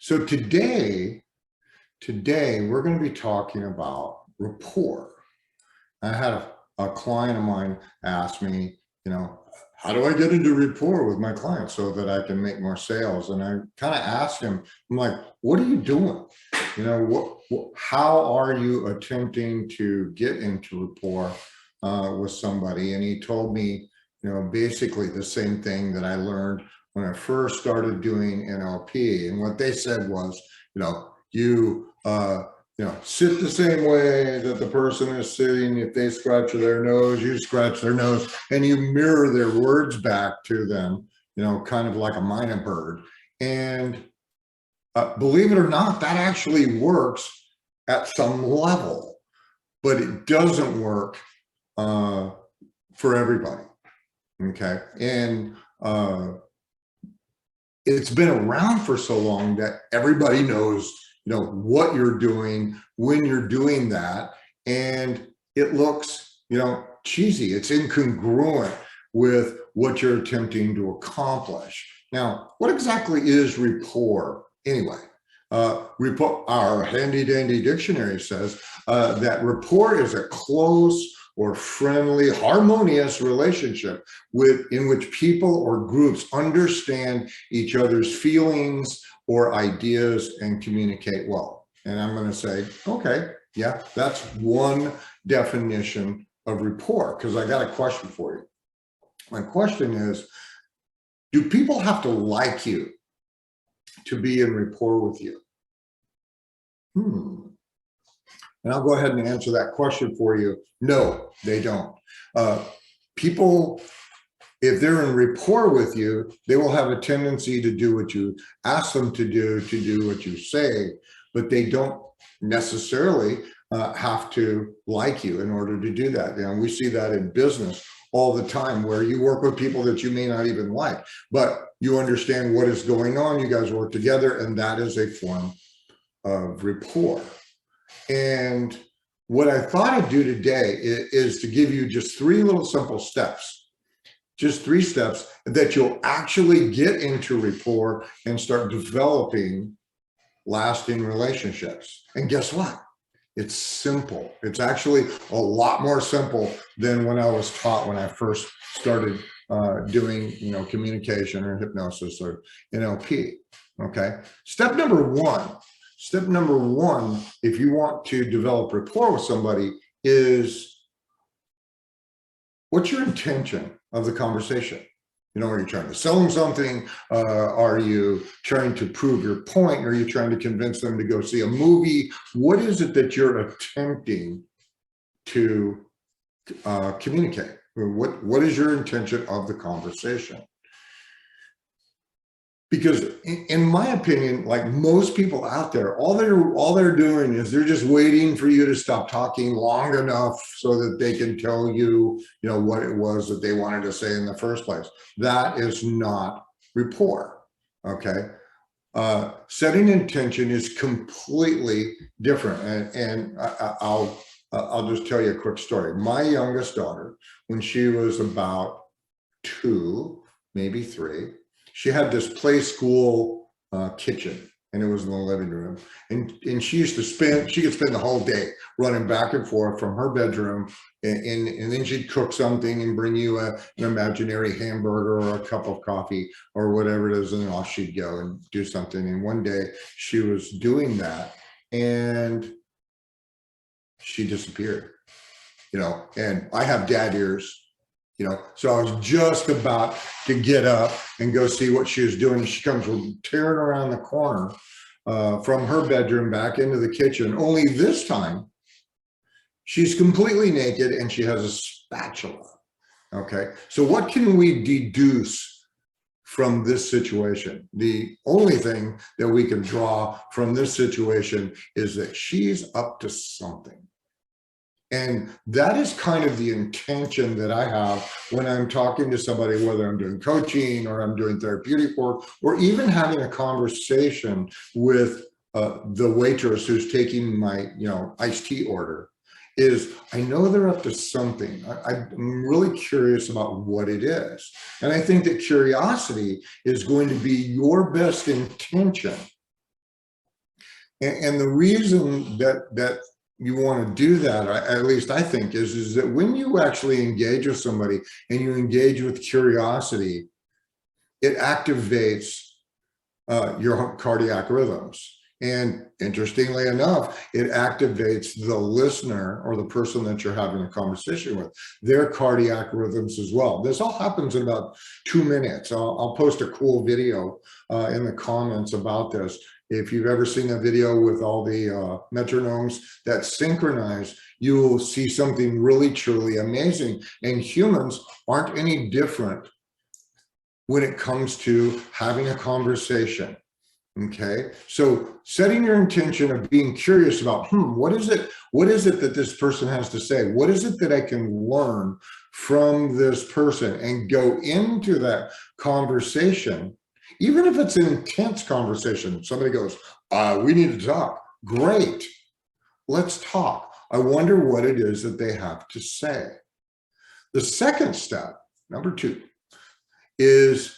So today we're going to be talking about rapport. I had a client of mine ask me, how do I get into rapport with my clients so that I can make more sales? And I kind of asked him, I'm like, what are you doing? How are you attempting to get into rapport with somebody? And he told me, basically the same thing that I learned when I first started doing NLP. And what they said was, sit the same way that the person is sitting. If they scratch their nose, you scratch their nose, and you mirror their words back to them, kind of like a minor bird. And believe it or not, that actually works at some level, but it doesn't work for everybody. Okay. And it's been around for so long that everybody knows, what you're doing when you're doing that. And it looks, cheesy. It's incongruent with what you're attempting to accomplish. Now, what exactly is rapport anyway? Our handy dandy dictionary says that rapport is a close or friendly, harmonious relationship in which people or groups understand each other's feelings or ideas and communicate well. And I'm going to say, okay, yeah, that's one definition of rapport, because I got a question for you. My question is, do people have to like you to be in rapport with you? And I'll go ahead and answer that question for you. No, they don't. People, if they're in rapport with you, they will have a tendency to do what you ask them to do what you say, but they don't necessarily have to like you in order to do that. We see that in business all the time, where you work with people that you may not even like, but you understand what is going on. You guys work together, and that is a form of rapport. And what I thought I'd do today is to give you just 3 little simple steps, just 3 steps that you'll actually get into rapport and start developing lasting relationships. And guess what? It's simple. It's actually a lot more simple than when I was taught when I first started doing, communication or hypnosis or NLP. Okay. Step number one, if you want to develop rapport with somebody, is what's your intention of the conversation? Are you trying to sell them something? Are you trying to prove your point? Are you trying to convince them to go see a movie? What is it that you're attempting to communicate? What is your intention of the conversation? Because in my opinion, like most people out there, all they're doing is they're just waiting for you to stop talking long enough so that they can tell you, what it was that they wanted to say in the first place. That is not rapport. Okay. Setting intention is completely different. And I'll just tell you a quick story. My youngest daughter, when she was about 2, maybe 3, she had this play school kitchen, and it was in the living room. And she could spend the whole day running back and forth from her bedroom, and then she'd cook something and bring you an imaginary hamburger or a cup of coffee or whatever it is, and then off she'd go and do something. And one day she was doing that, and she disappeared, and I have dad ears. So I was just about to get up and go see what she was doing. She comes tearing around the corner from her bedroom back into the kitchen. Only this time, she's completely naked and she has a spatula. Okay. So what can we deduce from this situation? The only thing that we can draw from this situation is that she's up to something. And that is kind of the intention that I have when I'm talking to somebody, whether I'm doing coaching or I'm doing therapeutic work, or even having a conversation with the waitress who's taking my, iced tea order, is I know they're up to something. I'm really curious about what it is. And I think that curiosity is going to be your best intention And the reason that you want to do that, at least I think, is that when you actually engage with somebody and you engage with curiosity, it activates your cardiac rhythms. And interestingly enough, it activates the listener or the person that you're having a conversation with, their cardiac rhythms as well. This all happens in about 2 minutes. I'll post a cool video in the comments about this. If you've ever seen a video with all the metronomes that synchronize, you will see something really, truly amazing. And humans aren't any different when it comes to having a conversation. Okay, so setting your intention of being curious about, what is it that this person has to say? What is it that I can learn from this person, and go into that conversation, even if it's an intense conversation. Somebody goes, we need to talk. Great, let's talk. I wonder what it is that they have to say. The second step, number 2, is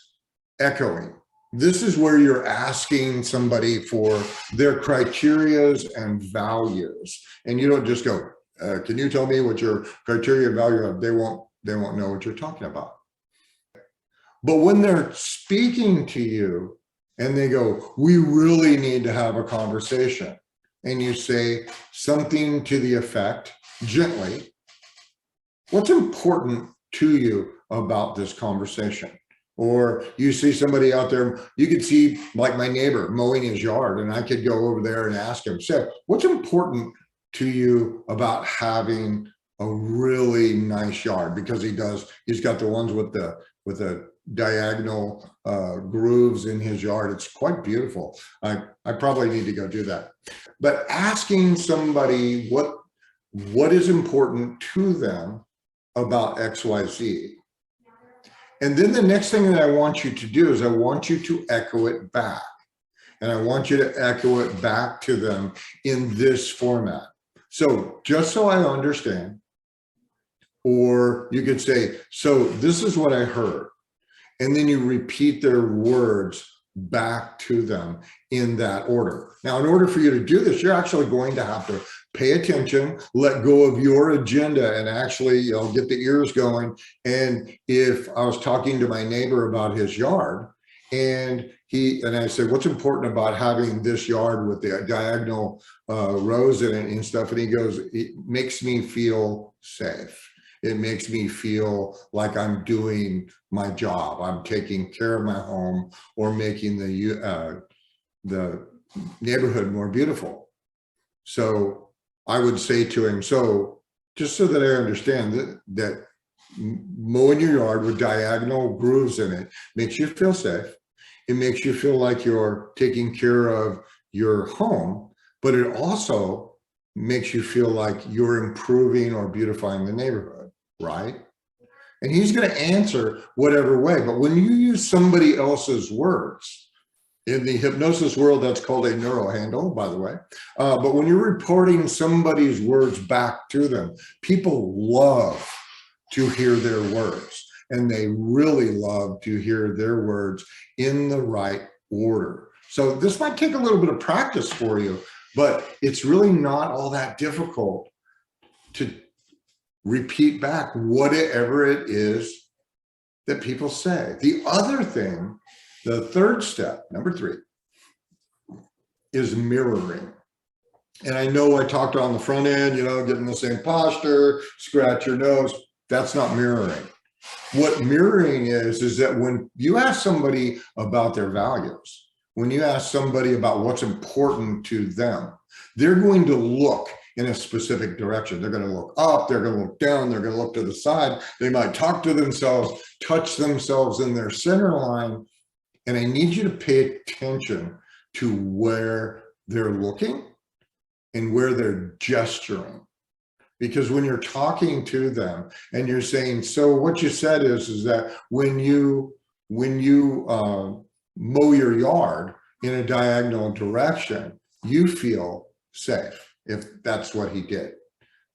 echoing. This is where you're asking somebody for their criterias and values. And you don't just go, can you tell me what your criteria and value are? They won't know what you're talking about. But when they're speaking to you and they go, we really need to have a conversation, and you say something to the effect, gently, what's important to you about this conversation? Or you see somebody out there, you could see like my neighbor mowing his yard, and I could go over there and ask him, say, what's important to you about having a really nice yard? Because he's got the ones with the diagonal grooves in his yard. It's quite beautiful. I probably need to go do that. But asking somebody what is important to them about XYZ. And then the next thing that I want you to do is I want you to echo it back. And I want you to echo it back to them in this format. So just so I understand, or you could say, so this is what I heard. And then you repeat their words back to them in that order. Now, in order for you to do this, you're actually going to have to pay attention, let go of your agenda, and actually, get the ears going. And if I was talking to my neighbor about his yard, and I said, what's important about having this yard with the diagonal rows in it and stuff? And he goes, it makes me feel safe. It makes me feel like I'm doing my job. I'm taking care of my home, or making the neighborhood more beautiful. So I would say to him, so just so that I understand that mowing your yard with diagonal grooves in it makes you feel safe. It makes you feel like you're taking care of your home, but it also makes you feel like you're improving or beautifying the neighborhood, right? And he's going to answer whatever way. But when you use somebody else's words, in the hypnosis world, that's called a neural handle, by the way. But when you're reporting somebody's words back to them, people love to hear their words. And they really love to hear their words in the right order. So this might take a little bit of practice for you, but it's really not all that difficult to repeat back whatever it is that people say. The other thing, the third step, number 3, is mirroring. And I know I talked on the front end, get in the same posture, scratch your nose. That's not mirroring. What mirroring is that when you ask somebody about their values, when you ask somebody about what's important to them, they're going to look in a specific direction. They're going to look up, they're going to look down, they're going to look to the side. They might talk to themselves, touch themselves in their center line. And I need you to pay attention to where they're looking and where they're gesturing. Because when you're talking to them and you're saying, so what you said is that when you mow your yard in a diagonal direction, you feel safe, if that's what he did.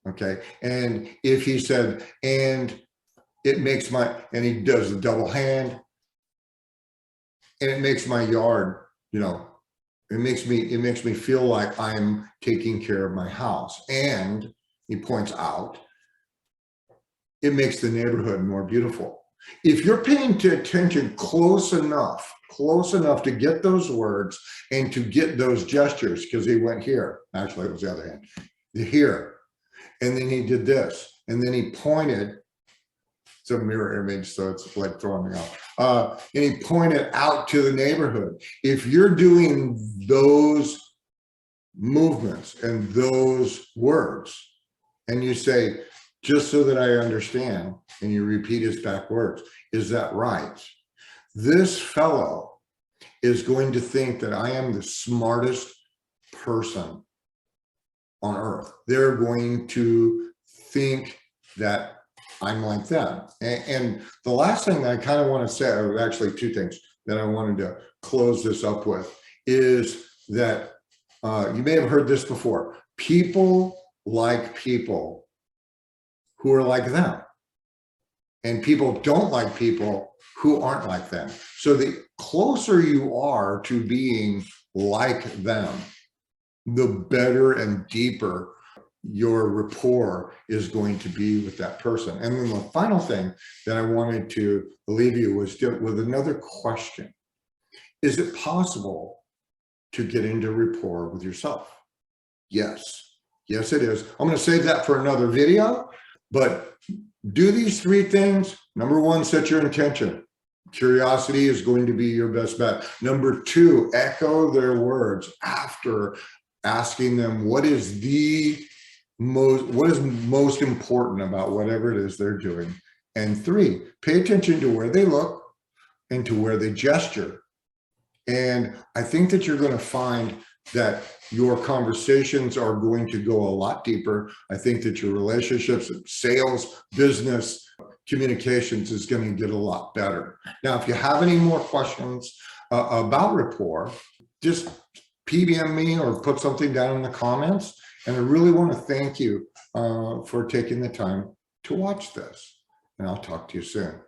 Okay. And if he said, and it makes and he does the double hand, and it makes my yard, It makes me feel like I'm taking care of my house. And he points out, it makes the neighborhood more beautiful. If you're paying attention close enough to get those words and to get those gestures, because he went here, actually it was the other hand, here, and then he did this, and then he pointed, it's a mirror image, so it's like throwing me off, and he pointed out to the neighborhood. If you're doing those movements and those words, and you say, just so that I understand, and you repeat his back words, is that right? This fellow is going to think that I am the smartest person on earth. They're going to think that I'm like them. And the last thing that I kind of want to say, or actually two things that I wanted to close this up with, is that you may have heard this before. People like people who are like them, and people don't like people who aren't like them. So the closer you are to being like them, the better and deeper your rapport is going to be with that person. And then the final thing that I wanted to leave you was with another question. Is it possible to get into rapport with yourself? Yes. Yes, it is. I'm going to save that for another video, but do these three things. Number one, set your intention. Curiosity is going to be your best bet. Number two, echo their words after asking them what is most important about whatever it is they're doing. And three, pay attention to where they look and to where they gesture. And I think that you're going to find that your conversations are going to go a lot deeper. I think that your relationships, sales, business, communications is going to get a lot better. Now, if you have any more questions about rapport, just PM me or put something down in the comments. And I really want to thank you for taking the time to watch this. And I'll talk to you soon.